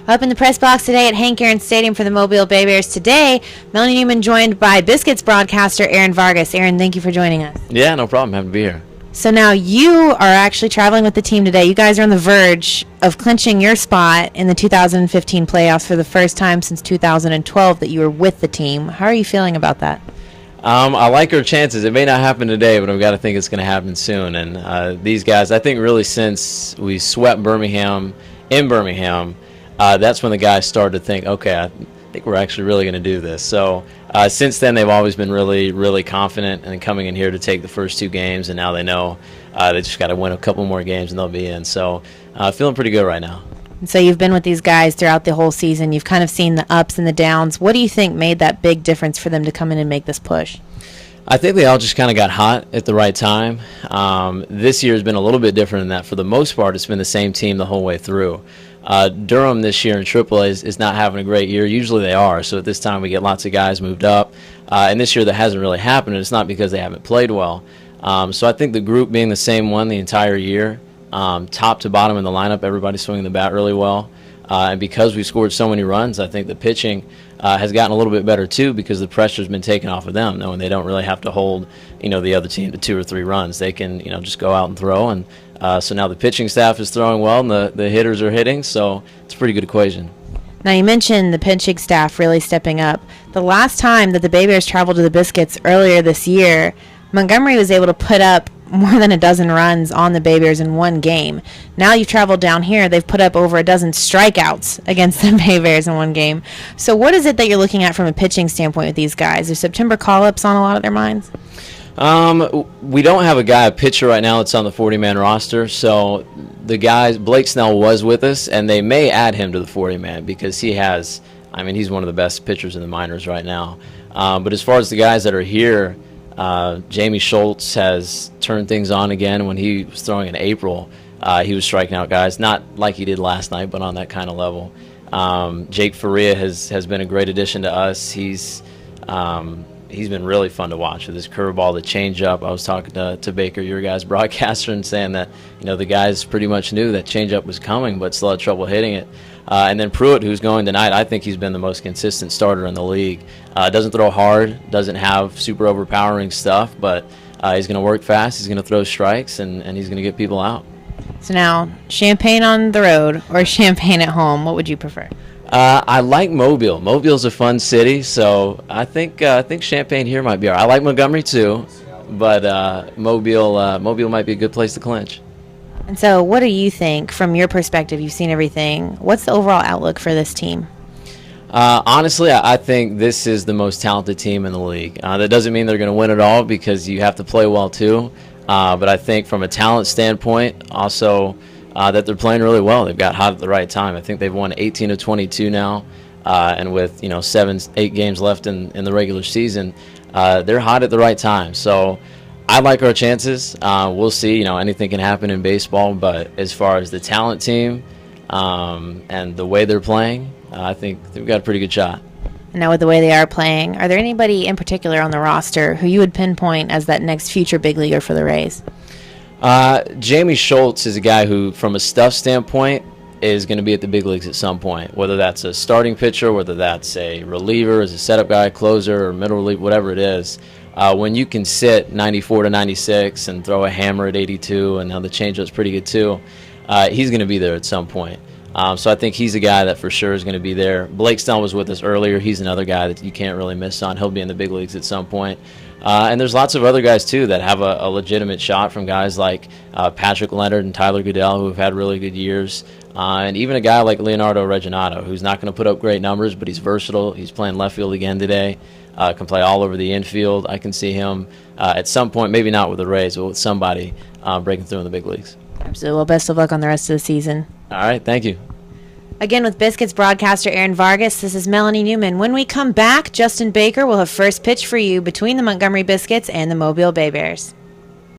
Up in the press box today at Hank Aaron Stadium for the Mobile Bay Bears today, Melanie Newman joined by Biscuits broadcaster Aaron Vargas. Aaron, thank you for joining us. Yeah, no problem. Happy to be here. So now you are actually traveling with the team today. You guys are on the verge of clinching your spot in the 2015 playoffs for the first time since 2012 that you were with the team. How are you feeling about that? I like our chances. It may not happen today, but I've got to think it's going to happen soon. And these guys, I think really since we swept Birmingham in Birmingham, that's when the guys started to think, okay, I think we're actually really going to do this. So since then, they've always been really, really confident and coming in here to take the first two games, and now they know they just got to win a couple more games and they'll be in. So feeling pretty good right now. So you've been with these guys throughout the whole season. You've kind of seen the ups and the downs. What do you think made that big difference for them to come in and make this push? I think they all just kind of got hot at the right time. This year has been a little bit different than that. For the most part, it's been the same team the whole way through. Durham this year in AAA is not having a great year. Usually they are. So at this time we get lots of guys moved up. And this year that hasn't really happened, and it's not because they haven't played well. So I think the group being the same one the entire year, top to bottom in the lineup, everybody's swinging the bat really well. And because we scored so many runs, I think the pitching has gotten a little bit better too, because the pressure's been taken off of them, knowing they don't really have to hold, the other team to 2 or 3 runs. They can, just go out and throw. And so now the pitching staff is throwing well, and the hitters are hitting. So it's a pretty good equation. Now, you mentioned the pitching staff really stepping up. The last time that the Bay Bears traveled to the Biscuits earlier this year, Montgomery was able to put up more than a dozen runs on the Bay Bears in one game. Now you've traveled down here, they've put up over a dozen strikeouts against the Bay Bears in one game. So what is it that you're looking at from a pitching standpoint with these guys? Are September call-ups on a lot of their minds? We don't have a pitcher right now that's on the 40-man roster. So the guys, Blake Snell was with us, and they may add him to the 40-man because he's one of the best pitchers in the minors right now. But as far as the guys that are here, Jamie Schultz has turned things on again. When he was throwing in April, he was striking out guys, not like he did last night, but on that kind of level. Jake Faria has been a great addition to us. He's been really fun to watch with his curveball, the changeup. I was talking to Baker, your guys' broadcaster, and saying that the guys pretty much knew that changeup was coming, but still had trouble hitting it. And then Pruitt, who's going tonight, I think he's been the most consistent starter in the league. Doesn't throw hard, doesn't have super overpowering stuff, but he's going to work fast, he's going to throw strikes, and he's going to get people out. So now, Champaign on the road or Champaign at home, what would you prefer? I like Mobile. Mobile's a fun city, so I think Champaign here might be all right. I like Montgomery too, but Mobile might be a good place to clinch. And so what do you think, from your perspective, you've seen everything, what's the overall outlook for this team? Honestly, I think this is the most talented team in the league. That doesn't mean they're going to win it all, because you have to play well too. But I think from a talent standpoint, also that they're playing really well. They've got hot at the right time. I think they've won 18 of 22 now, and with 7-8 games left in the regular season, they're hot at the right time. So I like our chances. We'll see. Anything can happen in baseball, but as far as the talent team and the way they're playing, I think they've got a pretty good shot. Now, with the way they are playing, are there anybody in particular on the roster who you would pinpoint as that next future big leaguer for the Rays? Jamie Schultz is a guy who, from a stuff standpoint, is going to be at the big leagues at some point, whether that's a starting pitcher, whether that's a reliever, as a setup guy, closer, or middle relief, whatever it is. When you can sit 94 to 96 and throw a hammer at 82, and now the changeup's pretty good too, he's going to be there at some point. So I think he's a guy that for sure is going to be there. Blake Snell was with us earlier. He's another guy that you can't really miss on. He'll be in the big leagues at some point. And there's lots of other guys too that have a legitimate shot, from guys like Patrick Leonard and Tyler Goodell, who have had really good years. And even a guy like Leonardo Reginato, who's not going to put up great numbers, but he's versatile. He's playing left field again today. Can play all over the infield. I can see him at some point, maybe not with the Rays, but with somebody breaking through in the big leagues. Absolutely. Well, best of luck on the rest of the season. All right. Thank you. Again, with Biscuits broadcaster Aaron Vargas, this is Melanie Newman. When we come back, Justin Baker will have first pitch for you between the Montgomery Biscuits and the Mobile Bay Bears.